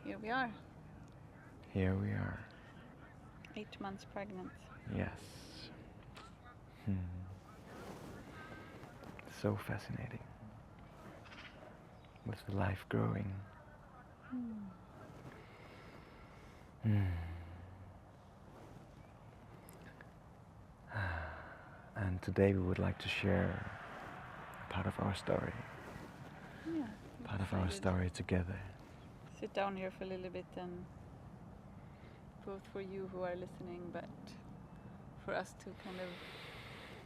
Here we are, Here we are. 8 months pregnant. Yes. Hmm. So fascinating. With the life growing. Hmm. And today we would like to share a part of our story. Yeah. Part of our story together. Sit down here for a little bit, and both for you who are listening, but for us to kind of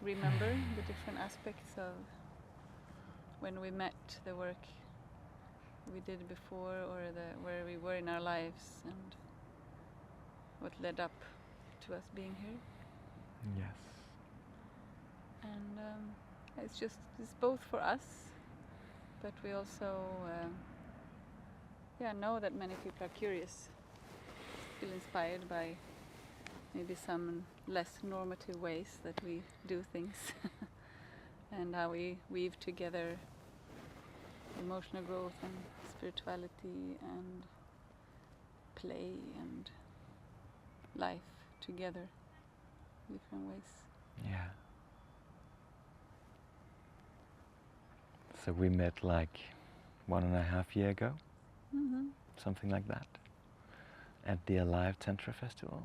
remember the different aspects of when we met, the work we did before, or where we were in our lives, and what led up to us being here. Yes. And it's both for us, but we also know that many people are curious, feel inspired by maybe some less normative ways that we do things and how we weave together emotional growth and spirituality and play and life together in different ways. Yeah. So we met like 1.5 years ago, something like that, at the Alive Tantra Festival.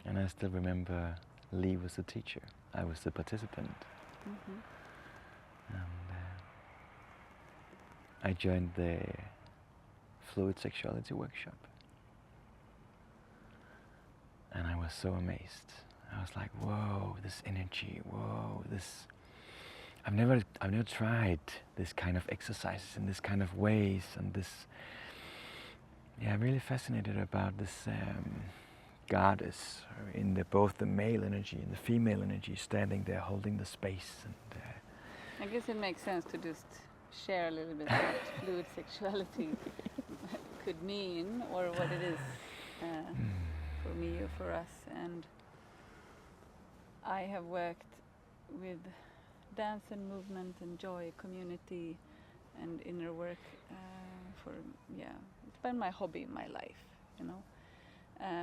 And I still remember Lee was the teacher, I was the participant. And I joined the fluid sexuality workshop. And I was so amazed. I was like, whoa, this energy, whoa, this... I've never tried this kind of exercises in this kind of ways, and this... Yeah, I'm really fascinated about this goddess in both the male energy and the female energy standing there holding the space. And I guess it makes sense to just share a little bit what fluid sexuality could mean, or what it is for me or for us. And I have worked with dance and movement and joy, community and inner work it's been my hobby, my life, you know.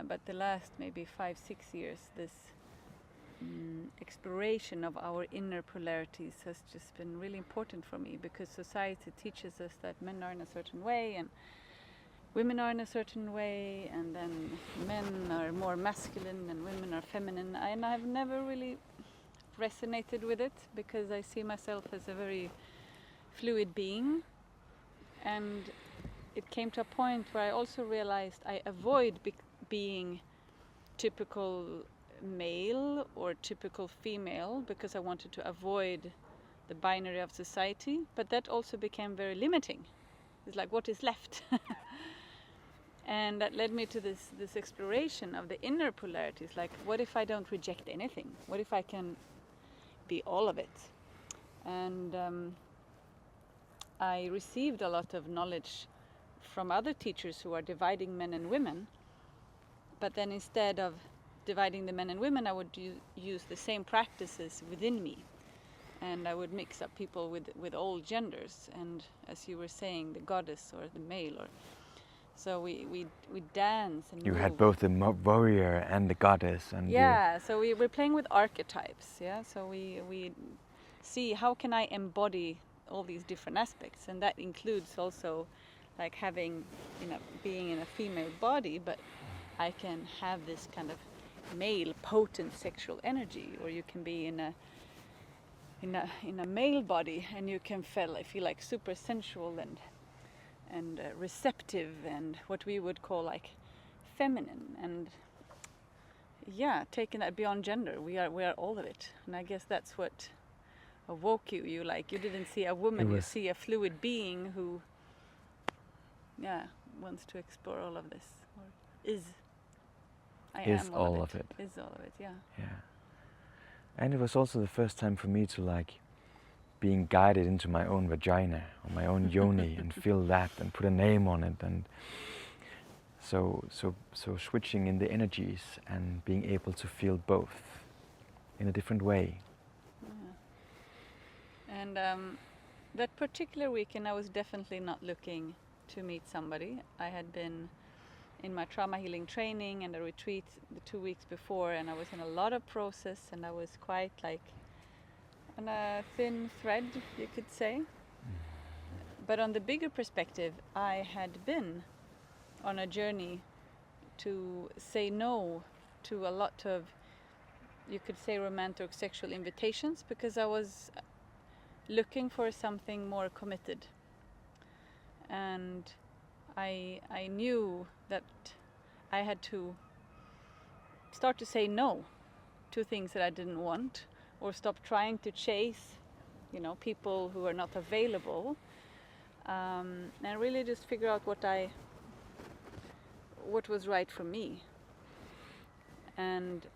But the last maybe 5-6 years, this exploration of our inner polarities has just been really important for me, because society teaches us that men are in a certain way and women are in a certain way, and then men are more masculine and women are feminine. And I've never really resonated with it, because I see myself as a very fluid being. And it came to a point where I also realized I avoid being typical male or typical female, because I wanted to avoid the binary of society. But that also became very limiting. It's like, what is left? And that led me to this exploration of the inner polarities. Like, what if I don't reject anything? What if I can be all of it? And I received a lot of knowledge from other teachers who are dividing men and women. But then instead of dividing the men and women, I would use the same practices within me. And I would mix up people with all genders. And as you were saying, the goddess or the male. So we dance and you move. had both the warrior and the goddess. And so we're playing with archetypes. Yeah, so we see how can I embody all these different aspects. And that includes also like being in a female body, but I can have this kind of male potent sexual energy, or you can be in a male body and you can feel like super sensual and receptive, and what we would call like feminine. And taking that beyond gender, we are all of it. And I guess that's what awoke you. You didn't see a woman, you see a fluid being who wants to explore all of this, or is all of it. Is all of it, yeah. And it was also the first time for me to being guided into my own vagina or my own yoni and feel that and put a name on it, and so switching in the energies and being able to feel both in a different way. And that particular weekend I was definitely not looking to meet somebody. I had been in my trauma healing training and a retreat the 2 weeks before, and I was in a lot of process, and I was quite like on a thin thread, you could say. But on the bigger perspective, I had been on a journey to say no to a lot of, you could say, romantic sexual invitations, because I was looking for something more committed. And I knew that I had to start to say no to things that I didn't want, or stop trying to chase, people who are not available, and really just figure out what was right for me. And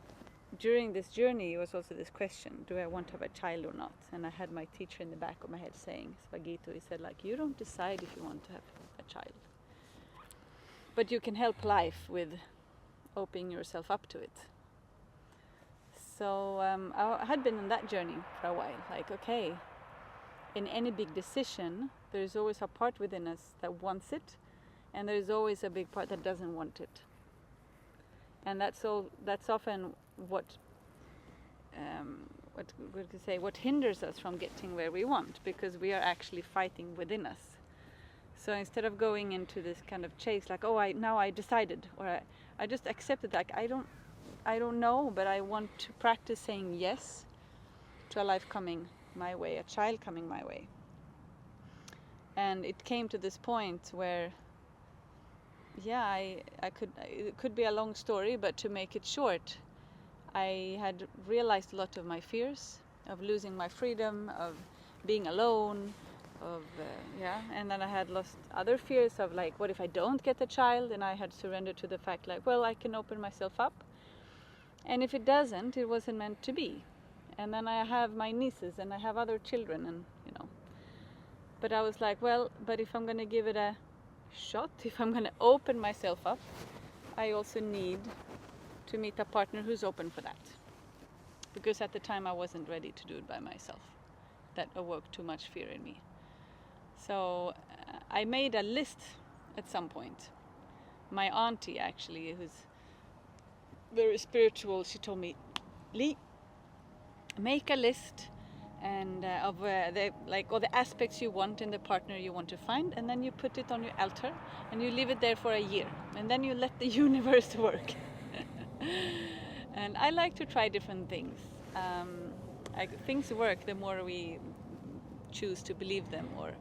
during this journey was also this question, do I want to have a child or not? And I had my teacher in the back of my head saying, Svagito, he said, like, you don't decide if you want to have a child, but you can help life with opening yourself up to it. So I had been on that journey for a while, like, okay, in any big decision, there's always a part within us that wants it, and there's always a big part that doesn't want it. And that's often what hinders us from getting where we want, because we are actually fighting within us. So instead of going into this kind of chase, like, now I decided, or I just accepted, like, I don't know, but I want to practice saying yes to a life coming my way, a child coming my way. And it came to this point where, it could be a long story, but to make it short, I had realized a lot of my fears of losing my freedom, of being alone, and then I had lost other fears of, like, what if I don't get a child? And I had surrendered to the fact, like, well, I can open myself up, and if it doesn't, it wasn't meant to be. And then I have my nieces and I have other children, and but I was like, well, but if I'm going to give it a shot, if I'm going to open myself up, I also need to meet a partner who's open for that, because at the time I wasn't ready to do it by myself. That awoke too much fear in me. So I made a list at some point. My auntie, actually, who's very spiritual, she told me, Lee, make a list and of all the aspects you want in the partner you want to find, and then you put it on your altar and you leave it there for a year, and then you let the universe work. And I like to try different things. Things work the more we choose to believe them, or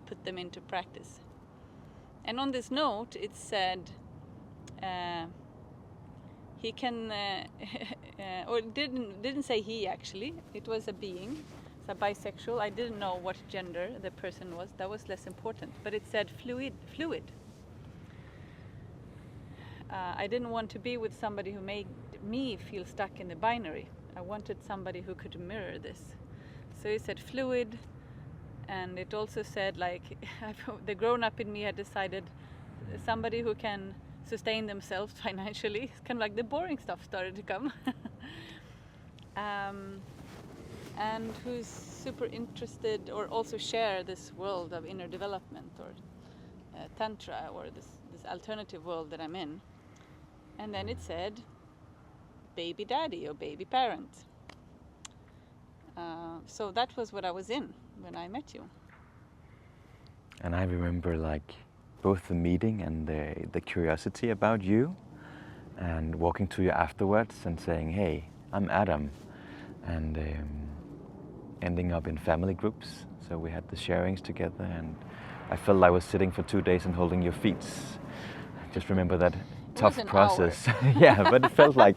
put them into practice. And on this note, it said he can, or didn't say he, actually. It was a being, it's a bisexual. I didn't know what gender the person was. That was less important. But it said fluid. I didn't want to be with somebody who made me feel stuck in the binary. I wanted somebody who could mirror this. So it said fluid, and it also said, like, the grown-up in me had decided somebody who can sustain themselves financially. It's kind of like the boring stuff started to come. And who's super interested, or also share this world of inner development, or tantra, or this alternative world that I'm in. And then it said baby daddy or baby parent. So that was what I was in when I met you. And I remember, like, both the meeting and the curiosity about you, and walking to you afterwards and saying, hey, I'm Adam, and ending up in family groups. So we had the sharings together, and I felt I was sitting for 2 days and holding your feet. Just remember that tough process. Yeah, but it felt like,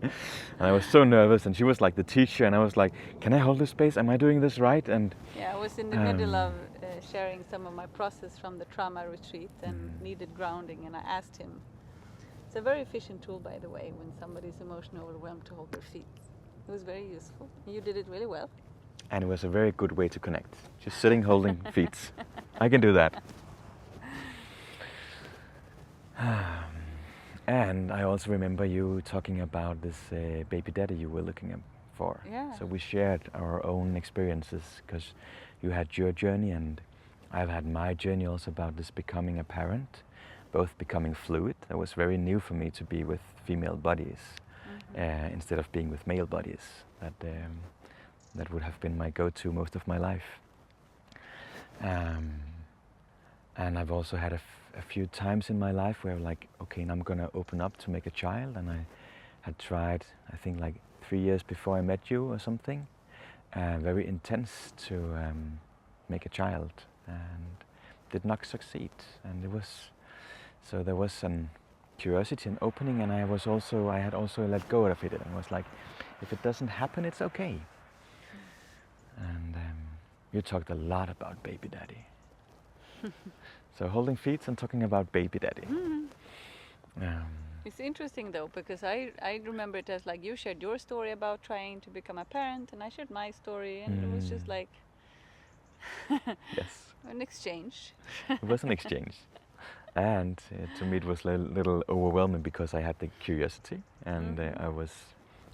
and I was so nervous, and she was like the teacher, and I was like, can I hold this space? Am I doing this right? And yeah, I was in the middle of sharing some of my process from the trauma retreat, and needed grounding, and I asked him. It's a very efficient tool, by the way, when somebody's emotionally overwhelmed, to hold their feet. It was very useful. You did it really well. And it was a very good way to connect. Just sitting, holding feet. I can do that. And I also remember you talking about this baby daddy you were looking for. Yeah. So we shared our own experiences, because you had your journey, and I've had my journey also about this becoming a parent, both becoming fluid. That was very new for me to be with female bodies instead of being with male bodies. That would have been my go-to most of my life. And I've also had a few times in my life where like, okay, now I'm gonna open up to make a child, and I had tried, I think like 3 years before I met you or something, very intense to make a child, and did not succeed. And so there was some curiosity and opening, and I had also let go of it, and was like, if it doesn't happen, it's okay. And you talked a lot about baby daddy. So holding feet and talking about baby daddy. It's interesting though, because I remember it as like you shared your story about trying to become a parent, and I shared my story, and it was just like Yes. an exchange. It was an exchange. And to me it was a little overwhelming because I had the curiosity, and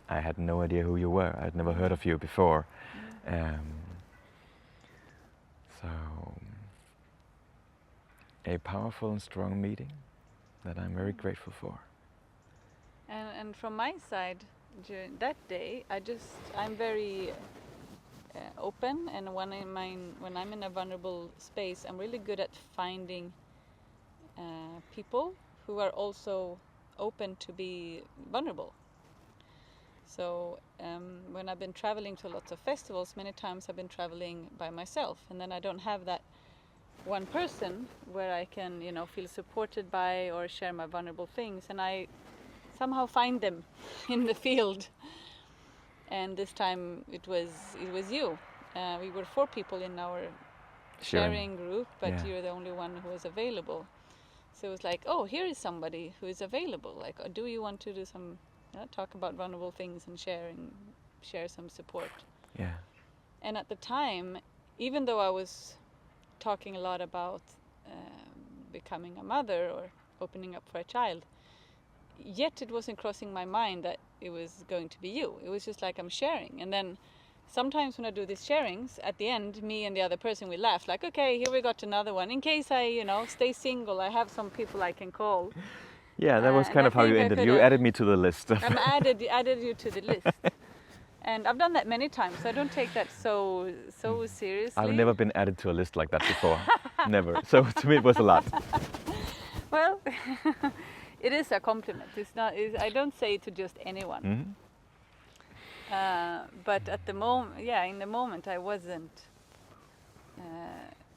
I had no idea who you were. I'd never heard of you before. So a powerful and strong meeting that I'm very grateful for. And from my side, during that day, I'm very open, and when I'm in a vulnerable space, I'm really good at finding people who are also open to be vulnerable. So when I've been traveling to lots of festivals, many times I've been traveling by myself, and then I don't have that one person where I can, feel supported by or share my vulnerable things, and I somehow find them in the field. And this time it was you. We were 4 people in our sharing group, but you're the only one who was available. So it was like, oh, here is somebody who is available. Like, do you want to do some talk about vulnerable things and share some support? Yeah. And at the time, even though I was talking a lot about becoming a mother or opening up for a child, yet it wasn't crossing my mind that it was going to be you. It was just like I'm sharing. And then sometimes when I do these sharings, at the end, me and the other person, we laugh like, okay, here we got another one. In case I, stay single, I have some people I can call. Yeah, that was kind of how you ended. You added me to the list. I'm added you to the list. And I've done that many times, so I don't take that so seriously. I've never been added to a list like that before. Never. So to me it was a lot. Well, it is a compliment. I don't say it to just anyone. Mm-hmm. But at the moment, in the moment I wasn't.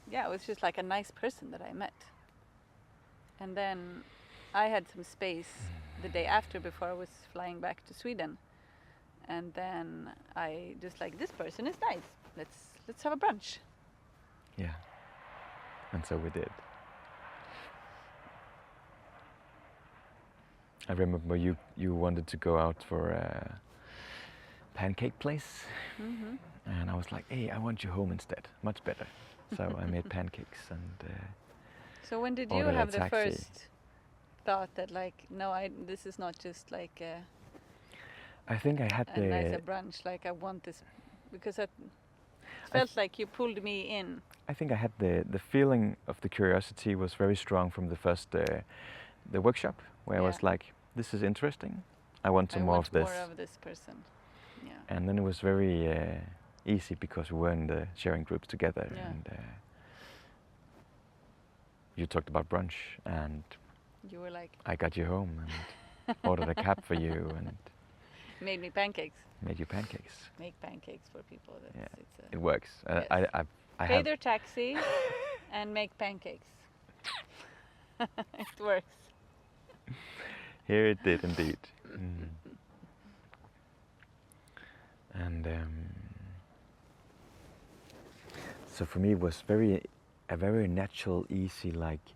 It was just like a nice person that I met. And then I had some space the day after, before I was flying back to Sweden. And then I just like, this person is nice. Let's have a brunch. Yeah. And so we did. I remember you wanted to go out for a pancake place. Mm-hmm. And I was like, hey, I want you home instead. Much better. So I made pancakes and So when did you have the first thought that like, no, this is not just like I think I had a nice brunch, like I want this, because it felt like you pulled me in. I think I had the feeling of the curiosity was very strong from the first the workshop, where I was like, this is interesting. I want some more of this. More of this person. Yeah. And then it was very easy because we were in the sharing groups together, and you talked about brunch, and you were like, I got you home and ordered a cab for you and made me pancakes. Made you pancakes. Make pancakes for people. It works. Yes. I pay their taxi and make pancakes. It works. Here it did indeed. And so for me it was a very natural, easy, like,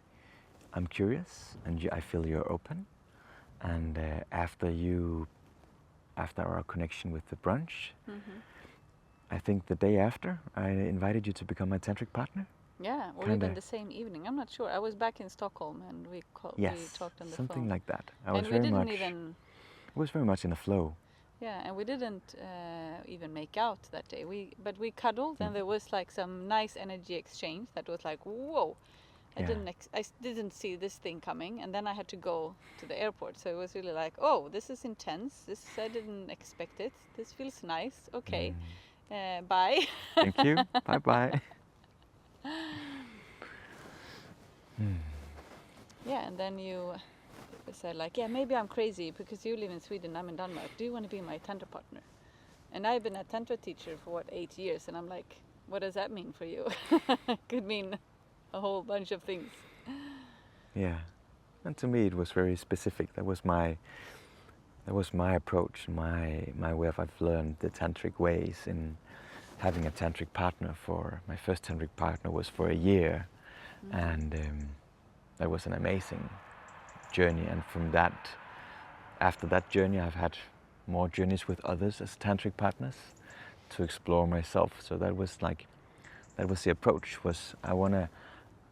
I'm curious and I feel you're open, and after our connection with the brunch, I think the day after I invited you to become my tantric partner. Yeah, or even the same evening. I'm not sure. I was back in Stockholm and we talked on the phone. Something like that. It was very much in the flow. Yeah, and we didn't even make out that day. But we cuddled, and there was like some nice energy exchange that was like, whoa! I didn't see this thing coming, and then I had to go to the airport. So it was really like, oh, this is intense. This I didn't expect it. This feels nice. Okay, bye. Thank you. Bye bye. Yeah, and then you said like, yeah, maybe I'm crazy because you live in Sweden, I'm in Denmark. Do you want to be my tantra partner? And I've been a tantra teacher for 8 years, and I'm like, what does that mean for you? Could mean a whole bunch of things. Yeah, and to me it was very specific. That was my approach, my way of I've learned the tantric ways in having a tantric partner. For my first tantric partner was for a year, and that was an amazing journey. And from that, after that journey, I've had more journeys with others as tantric partners to explore myself. So that was the approach. Was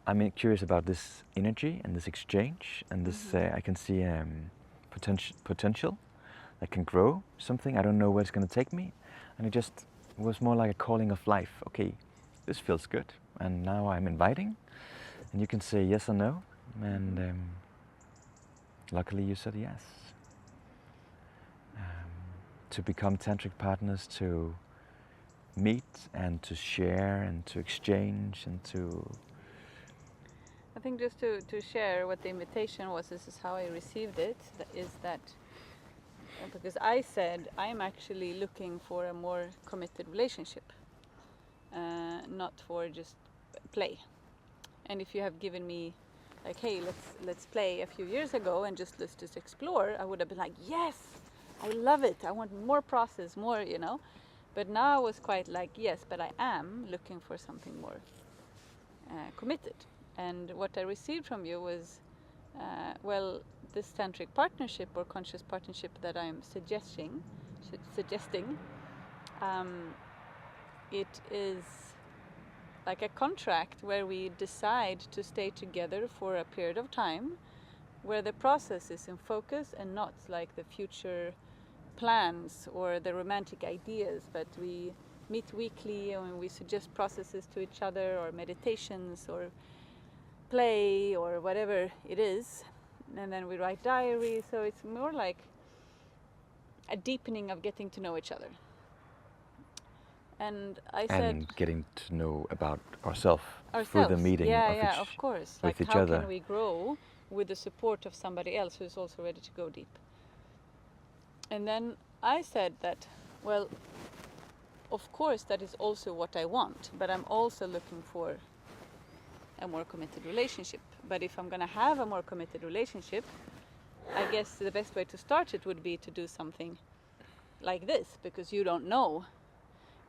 I'm curious about this energy and this exchange, and this I can see potential that can grow something. I don't know where it's going to take me, and it was more like a calling of life. Okay, this feels good, and now I'm inviting, and you can say yes or no, and luckily you said yes. To become tantric partners, to meet and to share and to exchange and to... I think just to share what the invitation was, this is how I received it, is that because I said I'm actually looking for a more committed relationship, not for just play. And if you have given me like, hey, let's play a few years ago and let's just explore, I would have been like, yes, I love it, I want more process, more, you know. But now I was quite like, yes, but I am looking for something more committed. And what I received from you was, well, this tantric partnership or conscious partnership that I'm suggesting, it is like a contract where we decide to stay together for a period of time, where the process is in focus and not like the future plans or the romantic ideas, but we meet weekly and we suggest processes to each other, or meditations or play or whatever it is, and then we write diaries. So it's more like a deepening of getting to know each other. And I said, and getting to know about ourselves through the meeting of course, with like each how other. can we grow with the support of somebody else who's also ready to go deep. And then I said that, well, of course that is also what I want, but I'm also looking for a more committed relationship. But if I'm going to have a more committed relationship, I guess the best way to start it would be to do something like this, because you don't know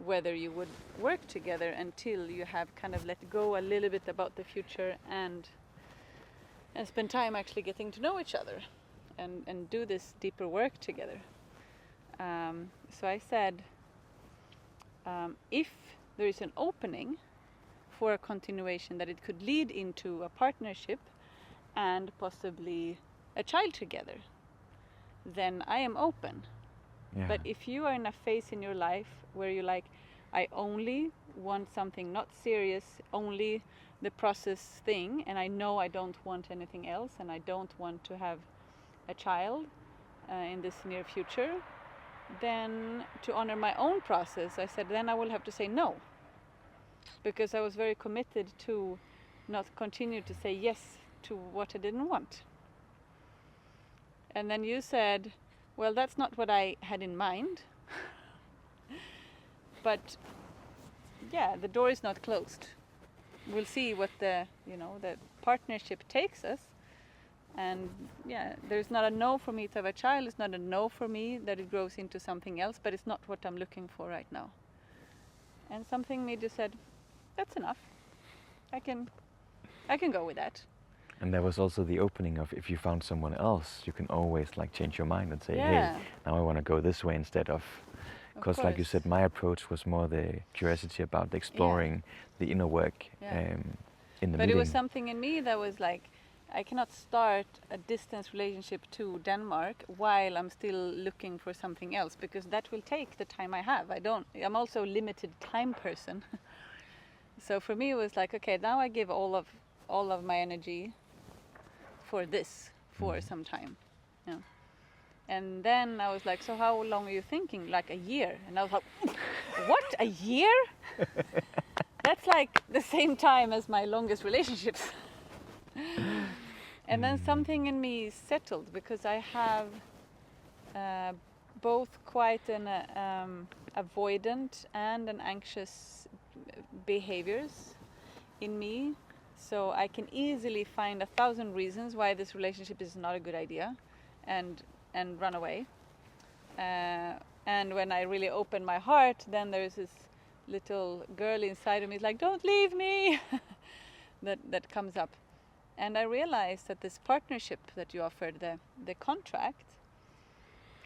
whether you would work together until you have kind of let go a little bit about the future and spend time actually getting to know each other and do this deeper work together. So I said, if there is an opening for a continuation, that it could lead into a partnership and possibly a child together, then I am open. Yeah. But if you are in a phase in your life where you're like, I only want something not serious, only the process thing, and I know I don't want anything else, and I don't want to have a child in this near future, then to honor my own process, I said, then I will have to say no. Because I was very committed to not continue to say yes to what I didn't want. And then you said, well, that's not what I had in mind. But yeah, the door is not closed. We'll see what the partnership takes us. And yeah, there's not a no for me to have a child. It's not a no for me that it grows into something else, but it's not what I'm looking for right now. And something me just said, that's enough. I can go with that. And there was also the opening of, if you found someone else, you can always like change your mind and say, Yeah. hey, now I want to go this way instead of... Because like you said, my approach was more the curiosity about exploring the inner work in the meeting. But it was something in me that was like, I cannot start a distance relationship to Denmark while I'm still looking for something else, because that will take the time I have. I'm also a limited time person. So for me it was like, okay, now I give all of my energy for this for some time. Yeah. And then I was like, so how long are you thinking? Like a year. And I was like, what, a year? That's like the same time as my longest relationships. And then something in me settled, because I have both quite an avoidant and an anxious behaviors in me. So I can easily find 1,000 reasons why this relationship is not a good idea and run away. And when I really open my heart, then there's this little girl inside of me, like, don't leave me, that comes up. And I realized that this partnership that you offered, the contract,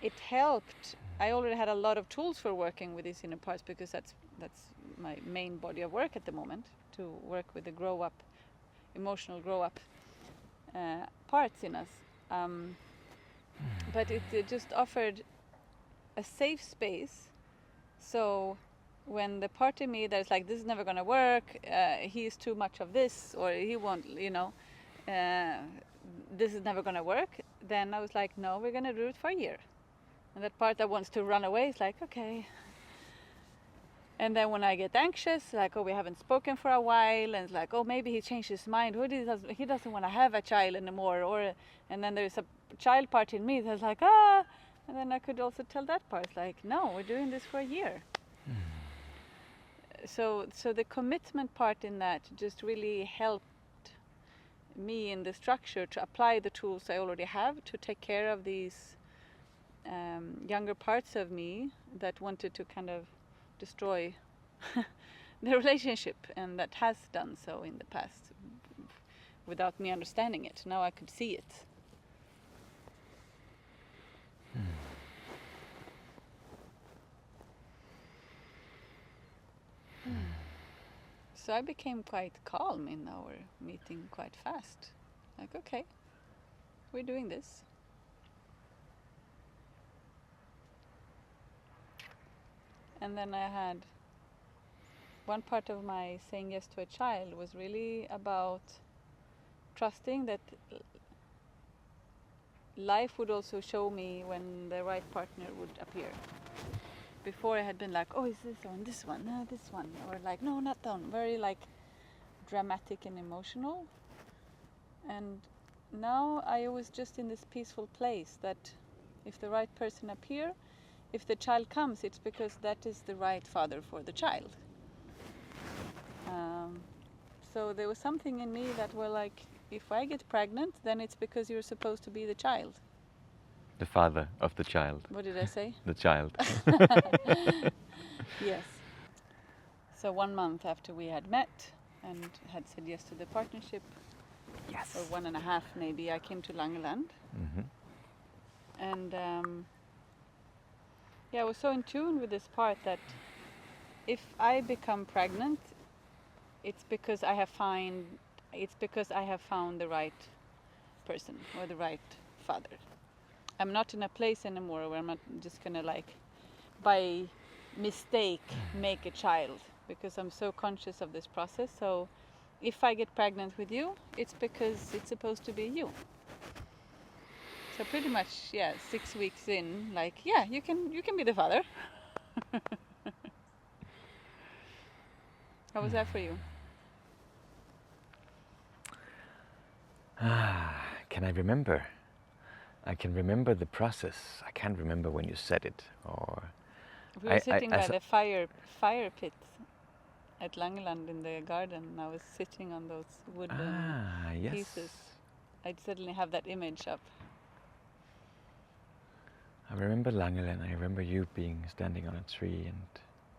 it helped. I already had a lot of tools for working with these inner parts, because that's my main body of work at the moment, to work with the emotional grow up parts in us. But it just offered a safe space. So when the part of me that's like, this is never going to work, he's too much of this, or he won't, this is never going to work, then I was like, no, we're going to do it for a year. And that part that wants to run away is like, okay. And then when I get anxious, like, oh, we haven't spoken for a while, and it's like, oh, maybe he changed his mind, he doesn't want to have a child anymore, and then there's a child part in me that's like, and then I could also tell that part, like, no, we're doing this for a year. So the commitment part in that just really helped me in the structure to apply the tools I already have to take care of these younger parts of me that wanted to kind of destroy the relationship, and that has done so in the past without me understanding it. Now I could see it. So I became quite calm in our meeting quite fast. Like, okay, we're doing this. And then I had one part of my saying yes to a child was really about trusting that life would also show me when the right partner would appear. Before I had been like, oh, is this one, no, this one, or like, no, not that one, very like dramatic and emotional. And now I was just in this peaceful place that if the right person appear, if the child comes, it's because that is the right father for the child. So there was something in me that were like, if I get pregnant, then it's because you're supposed to be the child. The father of the child. What did I say? The child. Yes. So 1 month after we had met and had said yes to the partnership, Yes. or 1.5 maybe, I came to Langeland. And I was so in tune with this part that if I become pregnant, it's because I have found the right person or the right father. I'm not in a place anymore where I'm not just gonna like by mistake make a child, because I'm so conscious of this process. So if I get pregnant with you, it's because it's supposed to be you. So pretty much, 6 weeks in, like, you can be the father. How was that for you? Can I remember? I can remember the process. I can't remember when you said it, or We were sitting by the fire pit at Langeland in the garden. I was sitting on those wooden yes. pieces. I suddenly have that image up. I remember Langeland. I remember you standing on a tree. And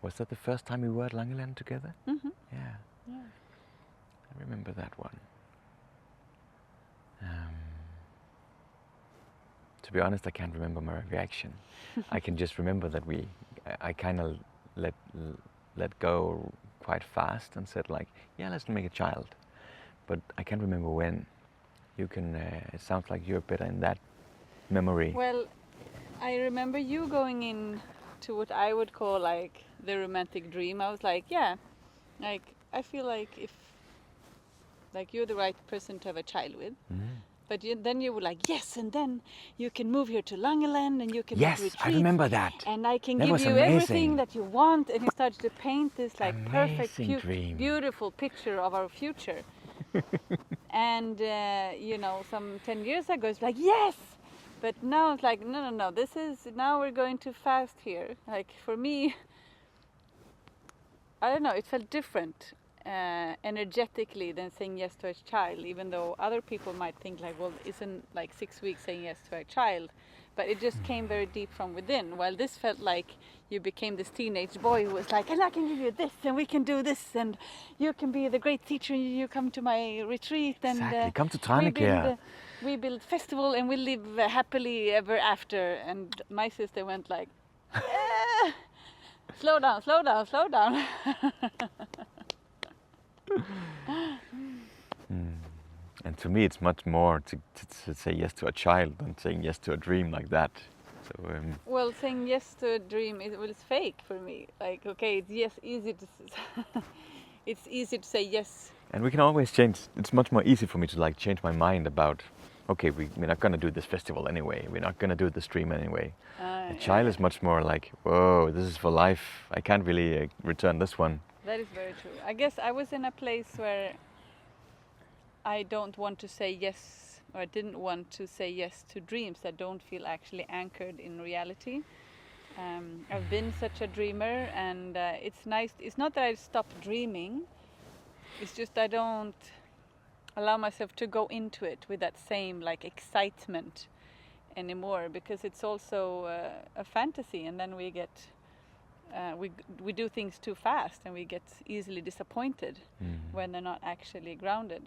was that the first time we were at Langeland together? Mm-hmm. Yeah. I remember that one. To be honest, I can't remember my reaction. I can just remember that I kind of let go quite fast and said like, yeah, let's make a child. But I can't remember when. You can. It sounds like you're better in that memory. Well, I remember you going in to what I would call like the romantic dream. I was like, yeah, like I feel like if like you're the right person to have a child with. But then you were like, yes, and then you can move here to Langeland and you can Yes, make retreats. I remember that. And I can That give was you amazing. everything that you want. And he started to paint this like perfect, Amazing dream. beautiful picture of our future. And, you know, some 10 years ago, it's like, yes! But now it's like, no, now we're going too fast here. Like for me, I don't know, it felt different. Energetically than saying yes to a child, even though other people might think like, well, isn't like 6 weeks saying yes to a child, but it just came very deep from within, while this felt like you became this teenage boy who was like, and I can give you this and we can do this and you can be the great teacher, you come to my retreat and Exactly. Come to Tranekær. We build festival and we live happily ever after. And my sister went like, slow down. And to me, it's much more to say yes to a child than saying yes to a dream like that. So well, saying yes to a dream is fake for me. Like, okay, it's easy to say yes. and we can always change. It's much more easy for me to like change my mind about. Okay, we're not gonna do this festival anyway. We're not gonna do the stream anyway. A child is much more like, whoa, this is for life. I can't really return this one. That is very true. I guess I was in a place where I don't want to say yes, or I didn't want to say yes to dreams that don't feel actually anchored in reality. I've been such a dreamer, and it's nice. It's not that I stopped dreaming. It's just I don't allow myself to go into it with that same like excitement anymore, because it's also a fantasy, and then we get we do things too fast and we get easily disappointed when they're not actually grounded.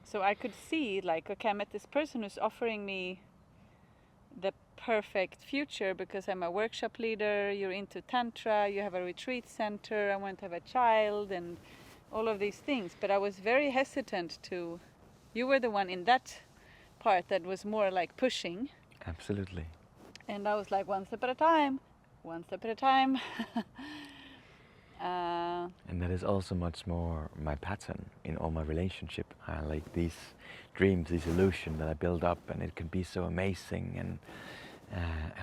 So I could see like, okay, I met this person who's offering me the perfect future because I'm a workshop leader, you're into tantra, you have a retreat center, I want to have a child and all of these things. But I was very hesitant to, you were the one in that part that was more like pushing. Absolutely. And I was like, one step at a time. And that is also much more my pattern in all my relationship. I like these dreams, these illusions that I build up, and it can be so amazing. And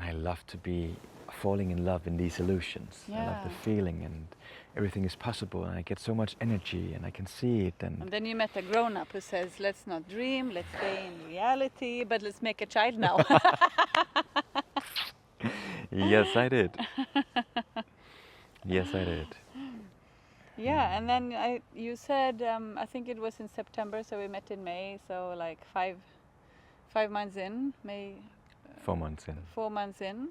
I love to be falling in love in these illusions. Yeah. I love the feeling, and everything is possible, and I get so much energy, and I can see it. And then you met a grown-up who says, let's not dream, let's stay in reality, but let's make a child now. Yes, I did. Yes, I did. Yeah, and then you said, I think it was in September, so we met in May, so like 5 months in, May. 4 months in. 4 months in.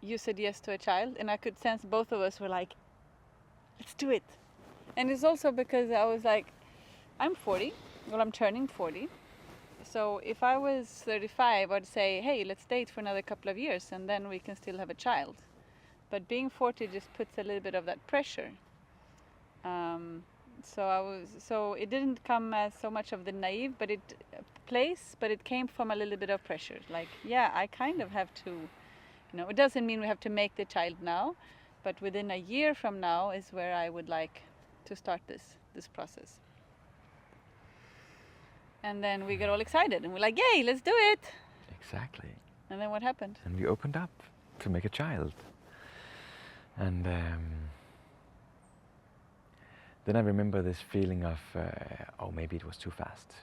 You said yes to a child, and I could sense both of us were like, let's do it. And it's also because I was like, I'm 40, well, I'm turning 40. So if I was 35, I'd say, hey, let's date for another couple of years and then we can still have a child. But being 40 just puts a little bit of that pressure. So it didn't come as so much of the naive, but it came from a little bit of pressure. Like, yeah, I kind of have to, it doesn't mean we have to make the child now, but within a year from now is where I would like to start this process. And then we got all excited and we're like, yay, let's do it. Exactly. And then what happened? And we opened up to make a child. And then I remember this feeling of, maybe it was too fast.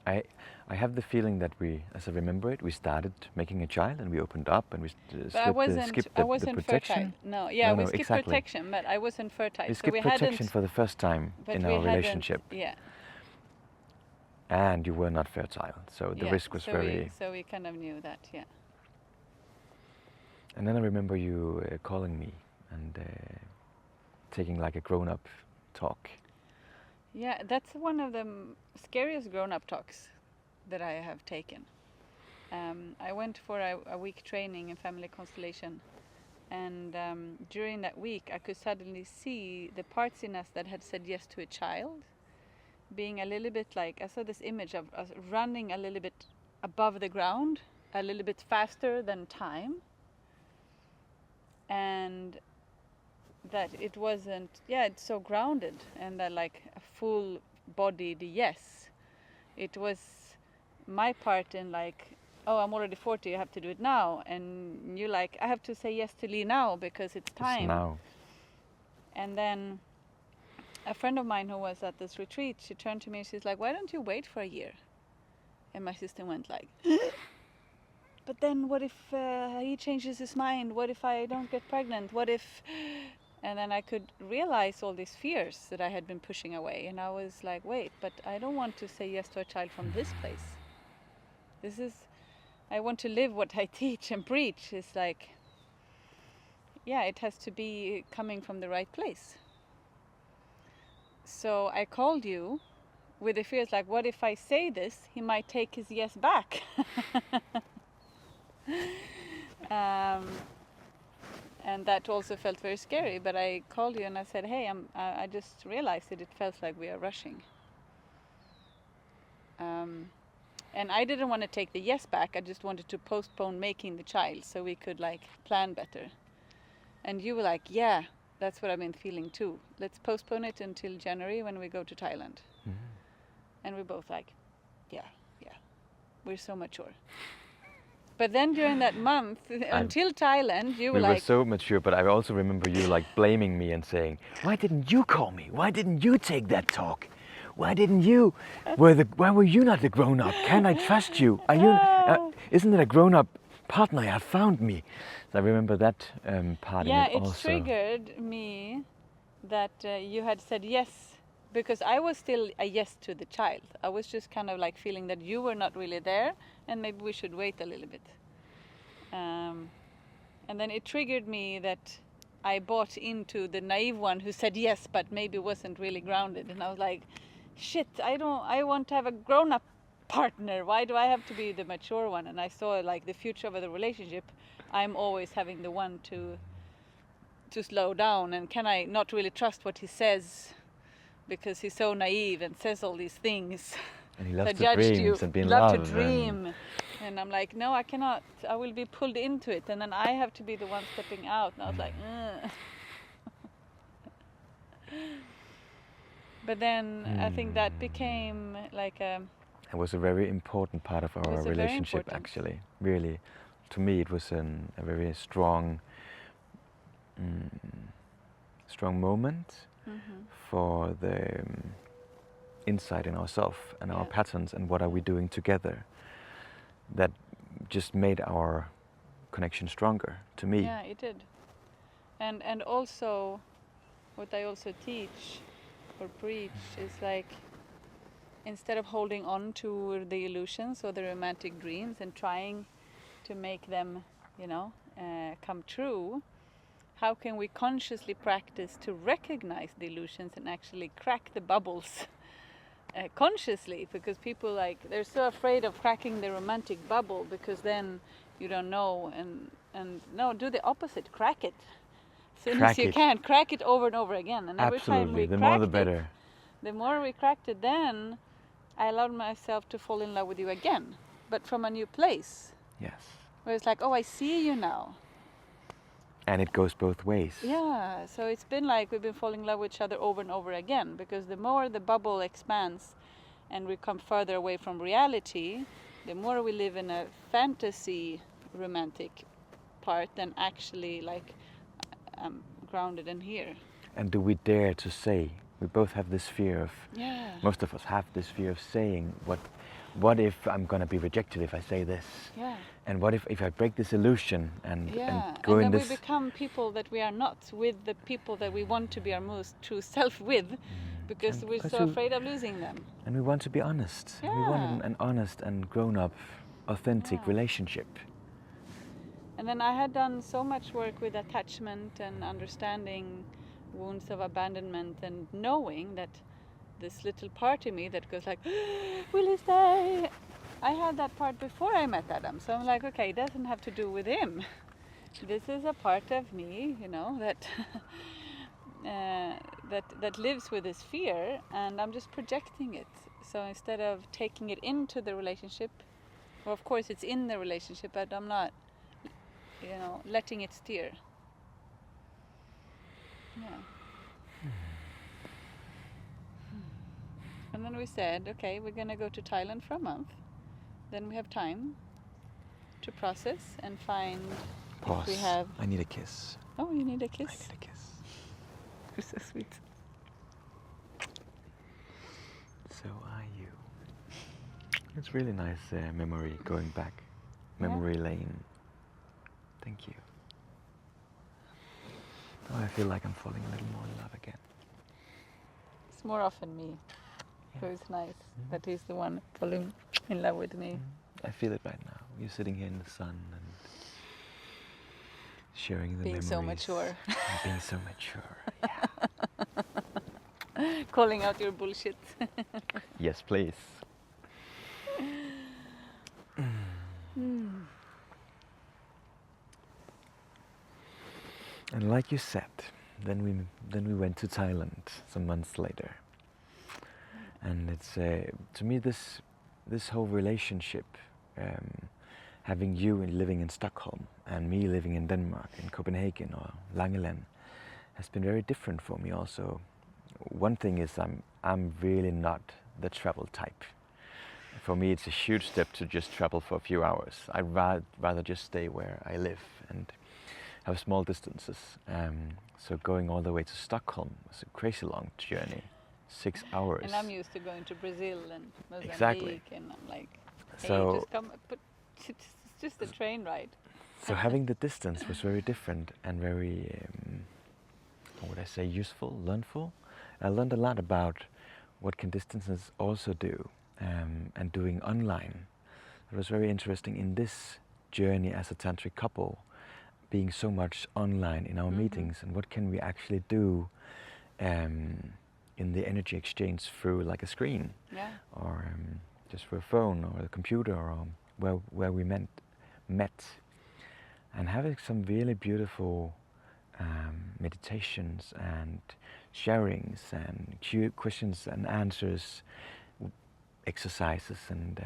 I have the feeling that as I remember it, we started making a child and we opened up and we skipped the protection. No, we skipped exactly. protection, but I wasn't fertile. We skipped protection for the first time in our relationship. Yeah. And you were not fertile, so the risk was very... So we kind of knew that, yeah. And then I remember you calling me and taking like a grown-up talk. Yeah, that's one of the scariest grown-up talks that I have taken. I went for a week training in family constellation, and during that week I could suddenly see the parts in us that had said yes to a child being a little bit like, I saw this image of us running a little bit above the ground, a little bit faster than time, and that it wasn't, it's so grounded, and that like a full-bodied yes. It was my part in like, oh, I'm already 40, I have to do it now, and you like, I have to say yes to Lee now because it's time. It's now. And then a friend of mine who was at this retreat, she turned to me and she's like, why don't you wait for a year? And my sister went like, but then what if he changes his mind? What if I don't get pregnant? What if... And then I could realize all these fears that I had been pushing away. And I was like, wait, but I don't want to say yes to a child from this place. This is... I want to live what I teach and preach. It's like, it has to be coming from the right place. So I called you with the fears like, what if I say this? He might take his yes back. And that also felt very scary. But I called you and I said, hey, I just realized that it felt like we are rushing. And I didn't want to take the yes back. I just wanted to postpone making the child so we could like plan better. And you were like, yeah, that's what I've been feeling too. Let's postpone it until January when we go to Thailand. Mm-hmm. And we're both like, yeah, we're so mature. But then during that month, until Thailand, you were like... We were so mature, but I also remember you like blaming me and saying, why didn't you call me? Why didn't you take that talk? Why didn't you? Why were you not the grown-up? Can I trust you? Are you? Isn't it a grown-up partner? You have found me. So I remember that part in it also. It triggered me that you had said yes, because I was still a yes to the child. I was just kind of like feeling that you were not really there, and maybe we should wait a little bit. And then it triggered me that I bought into the naive one who said yes, but maybe wasn't really grounded. And I was like, shit, I want to have a grown-up partner. Why do I have to be the mature one? And I saw like the future of the relationship. I'm always having the one to slow down, and can I not really trust what he says because he's so naive and says all these things. And he loves to dream and be in love. To dream. And I'm like, no, I cannot. I will be pulled into it, and then I have to be the one stepping out. And I was like, But then I think that became like a... It was a very important part of our relationship, actually. Really, to me, it was a very strong moment for the insight in ourselves and our patterns and what are we doing together. That just made our connection stronger, to me. Yeah, it did. And also, what I also teach or preach is like, instead of holding on to the illusions or the romantic dreams and trying to make them, come true, how can we consciously practice to recognize the illusions and actually crack the bubbles consciously? Because people they're so afraid of cracking the romantic bubble because then you don't know, and no, do the opposite, crack it. As soon as you can, crack it over and over again. And every time we the more the better. The more we cracked it, then I allowed myself to fall in love with you again, but from a new place. Yes. Where it's like, oh, I see you now. And it goes both ways. Yeah, so it's been like we've been falling in love with each other over and over again, because the more the bubble expands and we come further away from reality, the more we live in a fantasy romantic part than actually grounded in here. And do we dare to say, we both have this fear of, most of us have this fear of saying, what if I'm going to be rejected if I say this? Yeah. And what if I break this illusion and go and in then this... we become people that we are not with the people that we want to be our most true self with, because we're so afraid of losing them. And we want to be honest. Yeah. We want an honest and grown-up, authentic relationship. And then I had done so much work with attachment and understanding wounds of abandonment and knowing that this little part in me that goes like, will he stay? I had that part before I met Adam. So I'm like, okay, it doesn't have to do with him. This is a part of me, that that lives with this fear, and I'm just projecting it. So instead of taking it into the relationship, well, of course it's in the relationship, but I'm not, letting it steer. Yeah. And then we said, okay, we're gonna go to Thailand for a month. Then we have time to process and find. Pause. We have. I need a kiss. Oh, you need a kiss? I need a kiss. You're so sweet. So are you. It's really nice memory going back. Memory lane. Thank you. Oh, I feel like I'm falling a little more in love again. It's more often me. So it's nice that he's the one falling in love with me. I feel it right now. You're sitting here in the sun and sharing the being memories. So mature. Being so mature, yeah. Calling out your bullshit. Yes, please. And like you said, then we went to Thailand some months later. And it's to me this whole relationship, having you living in Stockholm and me living in Denmark, in Copenhagen or Langeland, has been very different for me also. One thing is I'm really not the travel type. For me it's a huge step to just travel for a few hours. I'd rather just stay where I live and have small distances. So going all the way to Stockholm was a crazy long journey. 6 hours. And I'm used to going to Brazil and Mozambique. Exactly. And I'm like, hey, so just come, but it's just a train ride. So having the distance was very different and very, how would I say, useful, learnful. I learned a lot about what can distances also do, and doing online. It was very interesting in this journey as a tantric couple, being so much online in our meetings, and what can we actually do in the energy exchange through like a screen, or just through a phone or a computer, or where we met, and having some really beautiful meditations and sharings and questions and answers, exercises, and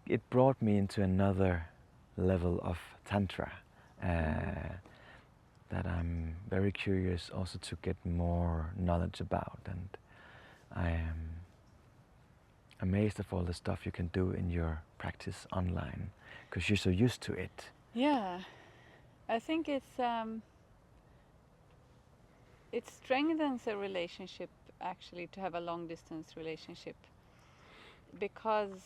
it brought me into another level of tantra that I'm very curious also to get more knowledge about, and I am amazed of all the stuff you can do in your practice online because you're so used to it. Yeah, I think it strengthens a relationship actually to have a long distance relationship, because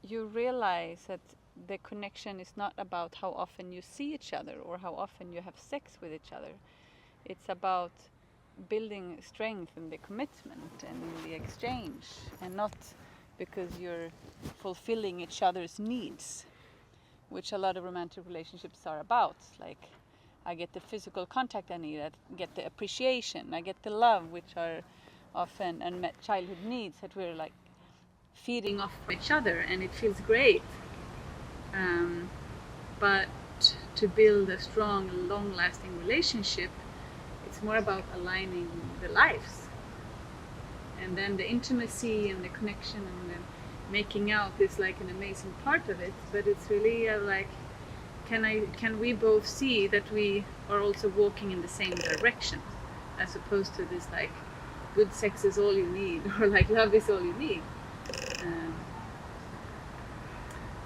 you realize that the connection is not about how often you see each other or how often you have sex with each other. It's about building strength in the commitment and in the exchange, and not because you're fulfilling each other's needs, which a lot of romantic relationships are about. Like, I get the physical contact I need, I get the appreciation, I get the love, which are often unmet childhood needs that we're like feeding off each other, and it feels great. But to build a strong, long-lasting relationship, it's more about aligning the lives. And then the intimacy and the connection and the making out is like an amazing part of it, but it's really like, can we both see that we are also walking in the same direction, as opposed to this like good sex is all you need, or like love is all you need.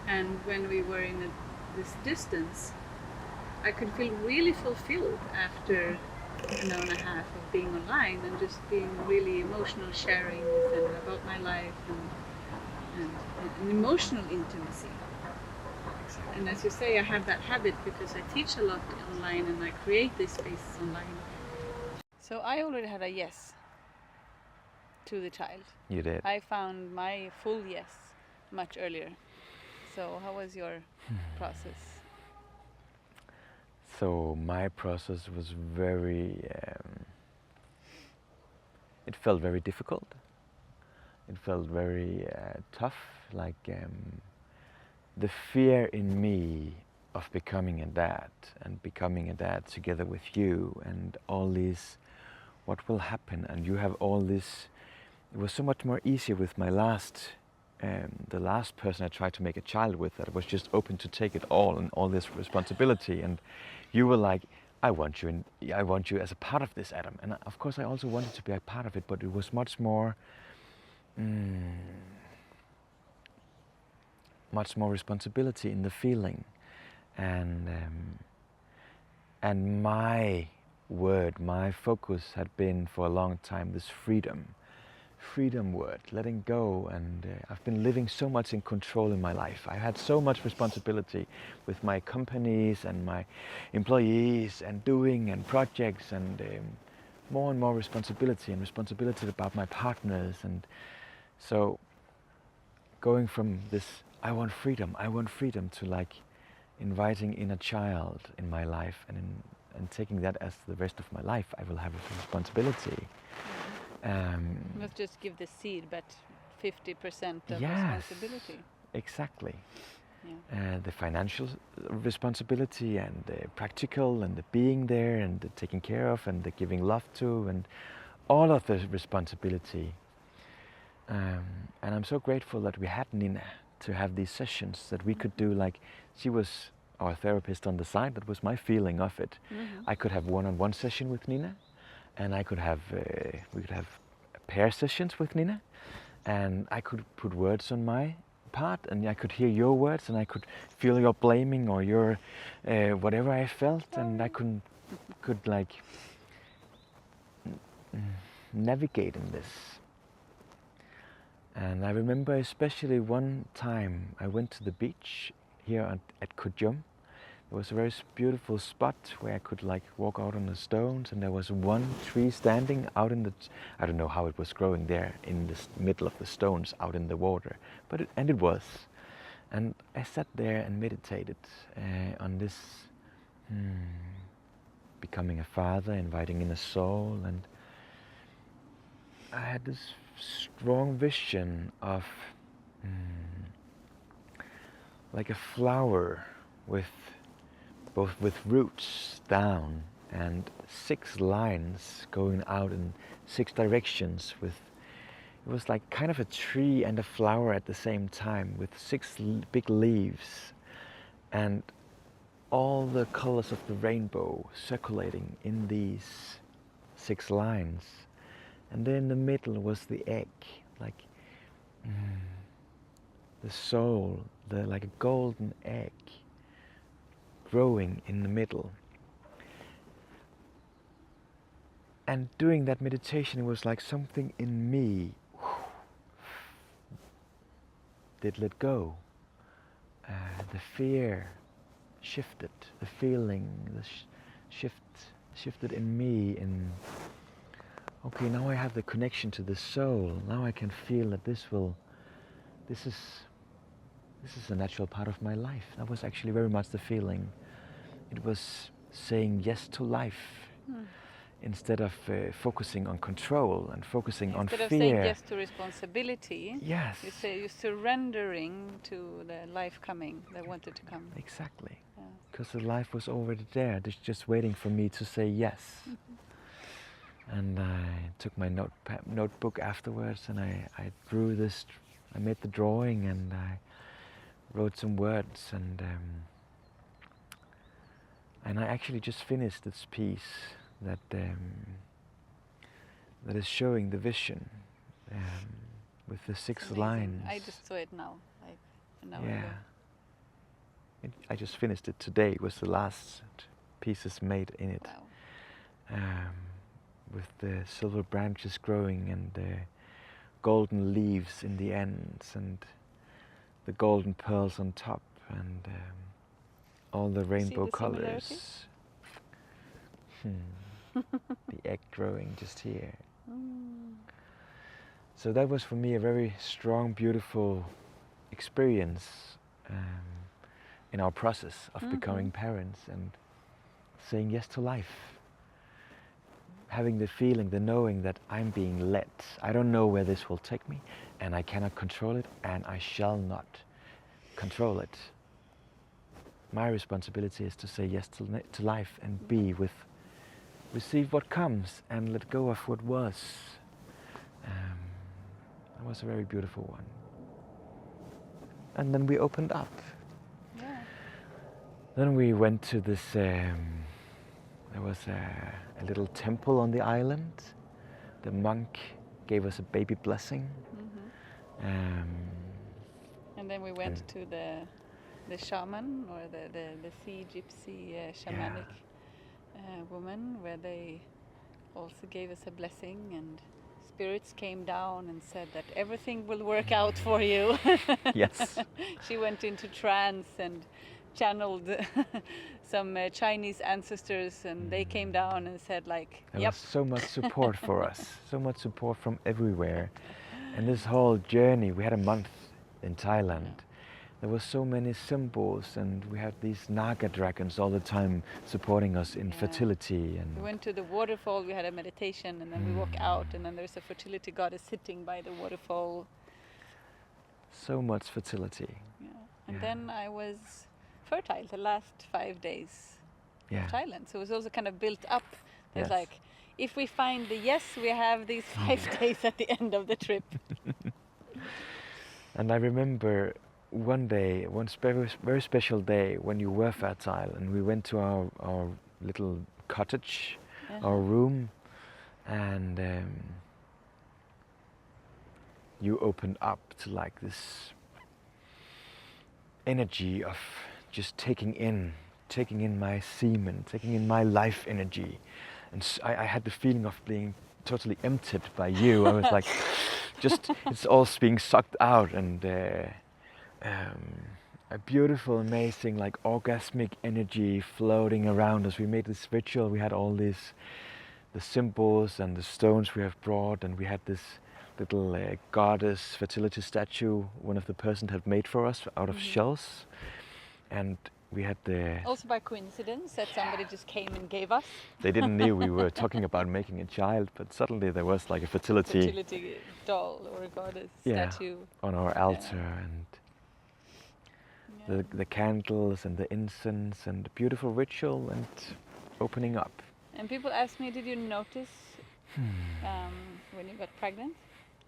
And when we were in this distance, I could feel really fulfilled after an hour and a half of being online and just being really emotional sharing and about my life and an emotional intimacy. And as you say, I have that habit because I teach a lot online and I create these spaces online. So I already had a yes to the child. You did. I found my full yes much earlier. So how was your process? So my process was very, it felt very difficult. It felt very tough, like the fear in me of becoming a dad, and becoming a dad together with you, and all these, what will happen, and you have all this. It was so much more easier with my the last person I tried to make a child with, that was just open to take it all and all this responsibility. And you were like, I want you as a part of this, Adam. And of course I also wanted to be a part of it, but it was much more responsibility in the feeling. And my word, my focus had been for a long time this freedom word, letting go. And I've been living so much in control in my life. I had so much responsibility with my companies and my employees, and doing and projects, and more and more responsibility, and responsibility about my partners. And so going from this I want freedom to like inviting in a child in my life, and taking that as the rest of my life. I will have a responsibility. Not just give the seed, but 50% of Yes, responsibility. exactly. Yeah. The financial responsibility, and the practical, and the being there, and the taking care of, and the giving love to, and all of the responsibility. And I'm so grateful that we had Nina to have these sessions, that we could do, like, she was our therapist on the side. That was my feeling of it. I could have one-on-one session with Nina, and I could have we could have pair sessions with Nina, and I could put words on my part, and I could hear your words, and I could feel your blaming or your whatever I felt, and I could like navigate in this. And I remember especially one time I went to the beach here at Kujum. There was a very beautiful spot where I could like walk out on the stones, and there was one tree standing out in the, I don't know how it was growing there in the middle of the stones out in the water, but it was. And I sat there and meditated on this becoming a father, inviting in a soul, and I had this strong vision of like a flower with both with roots down and 6 lines going out in 6 directions. With it was like kind of a tree and a flower at the same time, with 6 big leaves, and all the colors of the rainbow circulating in these 6 lines. And then in the middle was the egg, like the soul, like a golden egg growing in the middle. And doing that meditation, it was like something in me did let go. The fear shifted, the feeling shifted in me. And okay, now I have the connection to the soul. Now I can feel that this is a natural part of my life. That was actually very much the feeling. It was saying yes to life. Instead of focusing on control and focusing on fear. Instead of saying yes to responsibility, yes, you're surrendering to the life coming that wanted to come. Exactly. Because the life was already there, just waiting for me to say yes. And I took my notebook afterwards, and I drew this. I made the drawing, and I wrote some words, and I actually just finished this piece that is showing the vision with the 6 lines. I just saw it now, like an hour ago. I just finished it today. It was the last pieces made in it. Wow. With the silver branches growing, and the golden leaves in the ends, and the golden pearls on top, and all the rainbow colors. The egg growing just here. So that was for me a very strong, beautiful experience in our process of becoming parents, and saying yes to life. Having the feeling, the knowing that I'm being led. I don't know where this will take me, and I cannot control it, and I shall not control it. my responsibility is to say yes to life and be with, receive what comes and let go of what was. That was a very beautiful one. And then we opened up. Yeah. Then we went to this, there was a little temple on the island. The monk gave us a baby blessing. And then we went to the shaman, or the sea gypsy shamanic woman, where they also gave us a blessing, and spirits came down and said that everything will work out for you. Yes. She went into trance and channeled some Chinese ancestors, and they came down and said like, There yep. was so much support for us, so much support from everywhere. And this whole journey, we had a month in Thailand. There were so many symbols, and we had these Naga dragons all the time supporting us in fertility. And we went to the waterfall, we had a meditation, and then we walk out, and then there's a fertility goddess sitting by the waterfall. So much fertility. Yeah. And then I was fertile the last 5 days of Thailand. So it was also kind of built up. It's like, if we find the yes, we have these 5 days at the end of the trip. And I remember one day, one very special day when you were fertile, and we went to our little cottage, our room, and you opened up to like this energy of just taking in my semen, taking in my life energy. And I had the feeling of being totally emptied by you. I was like, just, it's all being sucked out, and a beautiful, amazing, like orgasmic energy floating around us. We made this ritual. We had all the symbols and the stones we have brought, and we had this little goddess fertility statue one of the person had made for us out of shells. And we had the... Also by coincidence that somebody just came and gave us. They didn't know we were talking about making a child, but suddenly there was like a fertility doll or a goddess statue on our altar, and the candles and the incense and the beautiful ritual and opening up. And people ask me, did you notice when you got pregnant?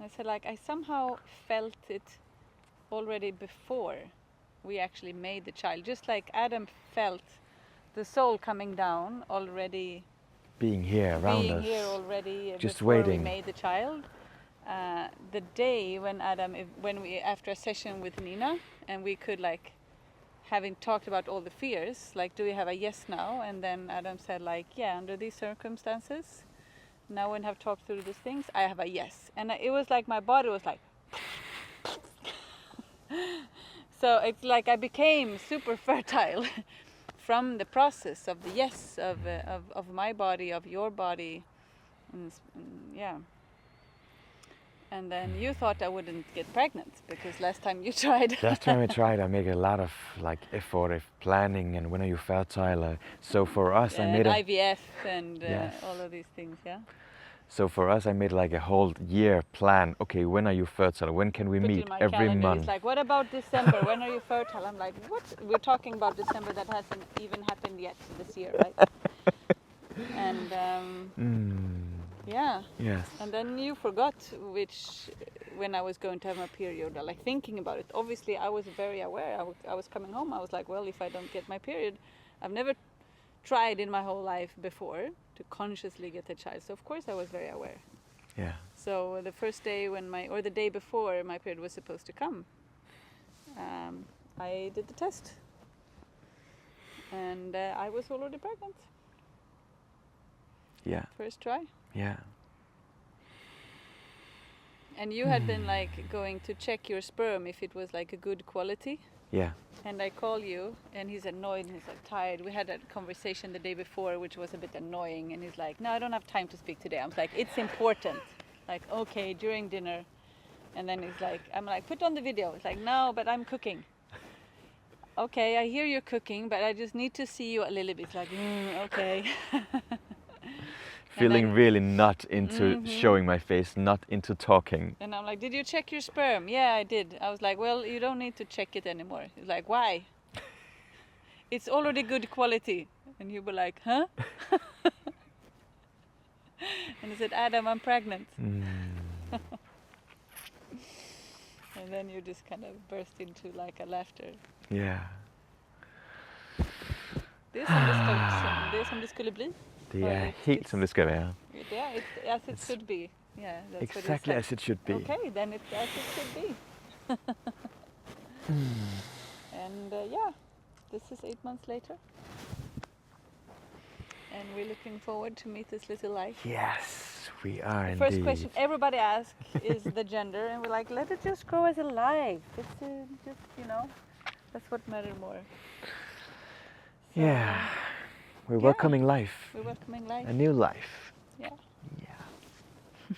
I said, like, I somehow felt it already before we actually made the child. Just like Adam felt the soul coming down already. Being here around us. Being here already just before waiting. we made the child. The day when we after a session with Nina, and we could like, having talked about all the fears, like, do we have a yes now? And then Adam said like, yeah, under these circumstances, now when I've talked through these things, I have a yes. And it was like my body was like, so it's like I became super fertile from the process of the yes of my body, of your body, and And then you thought I wouldn't get pregnant because last time you tried. Last time I tried, I made a lot of like effort of planning, and when are you fertile? So for us, I made IVF and all of these things, So for us, I made like a whole year plan. Okay, when are you fertile? When can we meet? Every month. It's like, what about December? When are you fertile? I'm like, what? We're talking about December, that hasn't even happened yet this year, right? And Yes. And then you forgot when I was going to have my period, like thinking about it. Obviously, I was very aware. I was coming home. I was like, well, if I don't get my period, I've never tried in my whole life before to consciously get a child. So of course I was very aware. Yeah. So the first day or the day before my period was supposed to come, I did the test, and I was already pregnant. Yeah. First try. Yeah. And you had been like going to check your sperm if it was like a good quality. Yeah. And I call you, and he's annoyed and he's like tired. We had a conversation the day before, which was a bit annoying. And he's like, no, I don't have time to speak today. I was like, it's important. Like, okay, during dinner. And then he's like, I'm like, put on the video. He's like, no, but I'm cooking. Okay, I hear you're cooking, but I just need to see you a little bit. Like, okay. Feeling really not into showing my face, not into talking. And I'm like, did you check your sperm? Yeah, I did. I was like, well, you don't need to check it anymore. He's like, why? it's already good quality. And you were like, huh? And I said, Adam, I'm pregnant. And then you just kind of burst into like a laughter. Yeah. Det är som det skulle bli. Det är helt som det ska vara. Yeah, it's as it should be. Yeah, that's Exactly what as it should be. Okay, then it's as it should be. And yeah, this is 8 months later. And we're looking forward to meet this little life. Yes, we are The first indeed. question everybody asks is the gender, and we're like, let it just grow as a life. It's just, you know, that's what matters more. So, Yeah, we're yeah. welcoming life. We're welcoming life. A new life. Yeah. Yeah.